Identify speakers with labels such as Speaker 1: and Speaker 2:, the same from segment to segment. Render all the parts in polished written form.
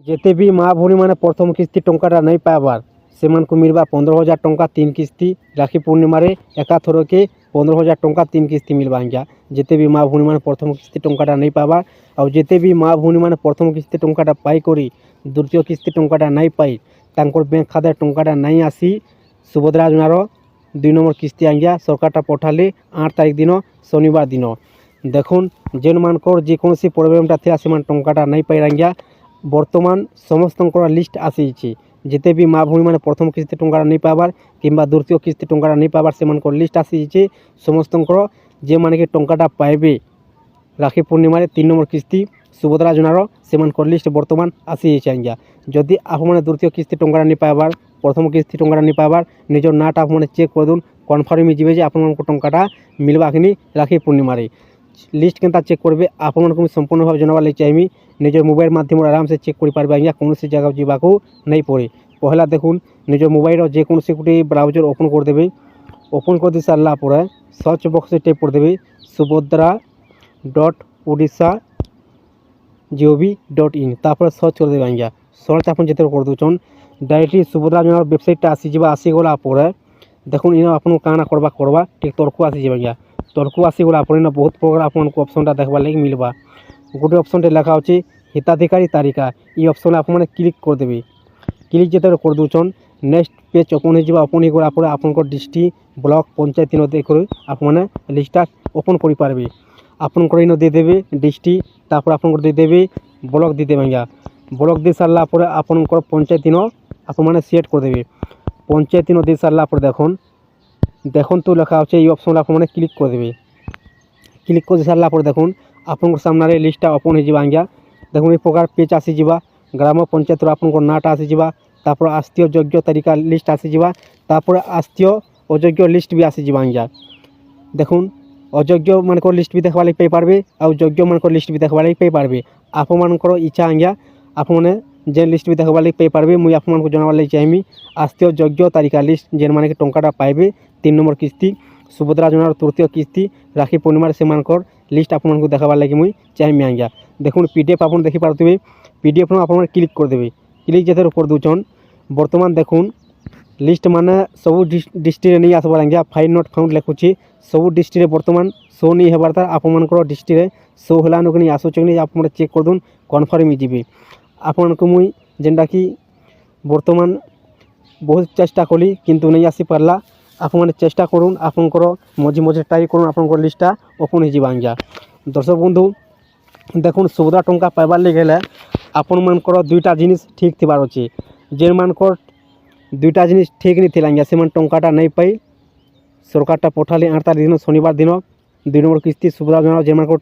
Speaker 1: যেতে ବି ମା' ଭଉଣୀମାନେ ପ୍ରଥମ କିସ୍ତି ଟଙ୍କାଟା ନାଇଁ ପାଇବାର୍ ସେମାନଙ୍କୁ ମିଳିବା 15,000 ଟଙ୍କା 3 କିସ୍ତି। ରାକ୍ଷୀ ପୂର୍ଣ୍ଣିମାରେ ଏକାଥରକେ 15,000 ଟଙ୍କା 3 କିସ୍ତି ମିଳିବା ଆଜ୍ଞା। ଯେତେ ବି ମା' ଭଉଣୀମାନେ ପ୍ରଥମ କିସ୍ତି ଟଙ୍କାଟା ନାଇଁ ପାଇବାର୍ ଆଉ ଯେତେ ବି ମା' ଭଉଣୀମାନେ ପ୍ରଥମ କିସ୍ତି ଟଙ୍କାଟା ପାଇକରି ଦ୍ୱିତୀୟ କିସ୍ତି ଟଙ୍କାଟା ନାଇଁ ପାଇ ତାଙ୍କର ବ୍ୟାଙ୍କ ଖାତାରେ ଟଙ୍କାଟା ନାଇଁ ଆସି ସୁଭଦ୍ରା ଯୋଜନାର 2 নম্বর কিস্তি আজ্ঞা সরকারটা পঠালে 8 তারিখ দিন শনিবার দিন। দেখুন যেমানকর যেকୌଣସି ପ୍ରୋବ୍ଲେମଟା ଥିଲା ସେମାନେ ଟଙ୍କାଟା ନାଇଁ ପାଇ ଆଜ୍ଞା ବର୍ତ୍ତମାନ ସମସ୍ତଙ୍କର ଲିଷ୍ଟ ଆସିଯାଇଛି। ଯେତେ ବି ମା' ଭଉଣୀମାନେ ପ୍ରଥମ କିସ୍ତି ଟଙ୍କାଟା ନାଇଁ ପାଇବାର୍ କିମ୍ବା ଦ୍ୱିତୀୟ କିସ୍ତି ଟଙ୍କାଟା ନାଇଁ ପାଇବାର୍ ସେମାନଙ୍କର ଲିଷ୍ଟ ଆସିଯାଇଛି। ସମସ୍ତଙ୍କର ଯେମାନେ କି ଟଙ୍କାଟା ପାଇବେ রাখি পূর্ণিমার 3 নম্বর কিস্তি সুভদ্রা যোজনার সেমানকর লিস্ট বর্তমান আসিଯାଇଛି আজ্ঞা। যদি আপনার দ্বিতীয় কিস্তি টঙ্কাটা নি পাইবার প্রথম কিস্তি টঙ্কাটা নি পাইবার নিজের নাটা আপনার চেক করে দিন কনফর্ম যাবে যে আপনার টঙ্কাটা মিলবা কি রাখি পূর্ণিমার। লিস্ট কেনতা চেক করবে আপনার সম্পূর্ণভাবে জানাবার লাগে চাইমি নিজের মোবাইল মাধ্যমে আরামসে চেক করে পারবে আজ্ঞা কৌশি জায়গা যাওয়া নাই পড়ে। পহলা দেখুন নিজের মোবাইল যে কোনসি গোটে ব্রাউজর ওপেন করে দেবে। ওপেন করে দিয়ে সারা পরে সর্চ বক্সে টেপ করে দেবে subhadra.odisha.gov.in তারপরে সর্চ করে দেবে আজ্ঞা। সর্চ আপনার যেতে করে দেছেন ডাইরেক্টলি সুভদ্রা যোজনার ওয়েবসাইটটা আসিযা আসিগলা পরে দেখুন ইন আপনার কাଣା করবা ঠিক তরকু আসিযা আজ্ঞা। তরকু আসিগলা পরে না বহুত প্রকার আপনার অপশনটা দেখবার লাগে মিলবা। গোটে অপশনটা লেখা আছে হিতাধিকারী তালিকা এই অপশনে আপনার ক্লিক করে দেবে। ক্লিক যেতে করে দেছেন নেক্সট পেজ ওপন হয়ে যাবে। ওপন হয়ে গলা পরে আপনার ডিস্ট্রিক্ট ব্লক পঞ্চায়েত করে আপনার লিস্টটা ওপন করে পারবে। আপনার ইন দিয়ে দেবে ডিস্ট্রিক্ট তারপর আপনার দিয়ে দেবে ব্লক দিয়ে দেবে আজ্ঞা। ব্লক দিয়ে সারা পরে আপনার পঞ্চায়েত ইন আপনার সিলেক্ট করে দেবে। পঞ্চায়েত ইন দিয়ে সারা পরে দেখুন তো লেখা আছে এই অপশন আপনার ক্লিক করে দেবে। ক্লিক করে সারা পরে দেখুন আপনার সামনে লিস্টটা ওপন হয়ে যাবে আজ্ঞা। দেখুন এই প্রকার পেজ আসিযা গ্রাম পঞ্চায়েতর আপনার নাটা আসিযা তারপর আস্তীয় যোগ্য তালিকা লিস্ট আসিযা তারপরে আস্তীয় অযোগ্য লিস্ট বি আসিযা আজ্ঞা। দেখুন অযোগ্য মানকর লিস্ট বি দেখবার লাগে পাইপারবে আর যোগ্য মানকর লিস্ট বি দেখবার লাগে পাইপারবে। আপনার ইচ্ছা আজ্ঞা আপনার যে লিস্ট বি দেখবার লাগে পাইপারবে মুই আপনার জানাবার লাগে চাইমি আস্তীয় যোগ্য তালিকা লিস্ট যে মানে টঙ্কাটা পাইবে 3 নম্বর কিস্তি সুভদ্রা যোজনার তৃতীয় কিস্তি রাখি পূর্ণিমার সেমানকর লিস্ট আপনার দেখাবার লাগে মুই চাইমি আজ্ঞা। দেখুন পিডিএফ আপনার দেখি পারবে পিডিএফ আপনার ক্লিক করে দেবে। ক্লিক যেতে করে দেছেন বর্তমান দেখুন লিস্ট মানে সবু ডিস্ট্রিক্টে नहीं আসবার আজ্ঞা ফাইল নট ফাউন্ড লেখুছি সবু ডিস্ট্রিক্টে বর্তমান শো नहीं হবার তার আপনার ডিস্ট্রিক্টে শো হলানো কি আসুছে কি আপনার চেক করে দিন কনফর্ম যাবে। আপনার মুই যেটা কি বর্তমান বহুত চেষ্টা করি কিন্তু नहीं আসি পারলা আপনার চেষ্টা করুন আপনার মঝি মঝি ট্রাই করুন আপনার লিস্টটা ওপন হয়ে যাবে আজ্ঞা। দর্শক বন্ধু দেখুন সুভদ্রা টঙ্কা পাইবার লাগে গেলে আপনার দুইটা জিনিস ঠিক থাকার আছে। যে মানকর দুইটা জিনিস ঠিক নি ଥିଲା আজ্ঞା ସେମାନେ ଟଙ୍କାଟା ନାଇଁ ପାଇ ସରକାରଟା ପଠାଲେ 8 ତାରିଖ ଦିନ ଶନିବାର ଦିନ 2 নম্বর কিস্তি ସୁଭଦ୍ରା ଯୋଜନା ଯେମାନଙ୍କର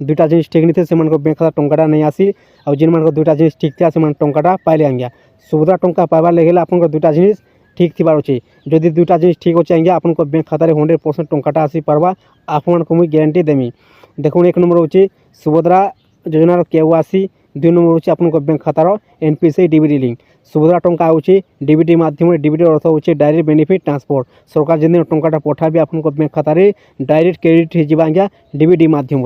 Speaker 1: দুইটা জিনিস ঠিক নিতে সেମାନଙ୍କ ব্যাଙ୍କ খাতা ଟଙ୍କାଟା ନାଇଁ আসি ଆଉ যেମାନଙ୍କର দুইটা জিনিস ঠিক ଥିଲା ସେମାନେ ଟଙ୍କାটা পাইলে আজ্ঞା। সুভদ্রা টঙ্কা পাইবার লাগে গেলে আপনার দুইটা জিনিস ঠিক থাকার আছে। যদি দুইটা জিনিস ঠিক আছে আজ্ঞা আপনার ব্যাঙ্ক খাতার 100% টঙ্কাটা আসি পারবা আপনার মুই গ্যারেন্টি দেমি। দেখুন 1 নম্বর হচ্ছে সুভদ্রা যোজনার KYC 2 নম্বর হচ্ছে আপনার ব্যাঙ্ক খাতার NPC ডিবিটি লিঙ্ক। সুভদ্রা টঙ্কা হচ্ছে ডিবিটি মাধ্যমে ডিবিটির অর্থ হচ্ছে ডাইরেক্ট বেনিফিট ট্রান্সফর। সরকার যেদিন টঙ্কাটা পঠাবে আপনার ব্যাঙ্ক খাতারে ডাইরেক্ট ক্রেডিট হয়ে যাবে আজ্ঞা ডিবিটি মাধ্যমে।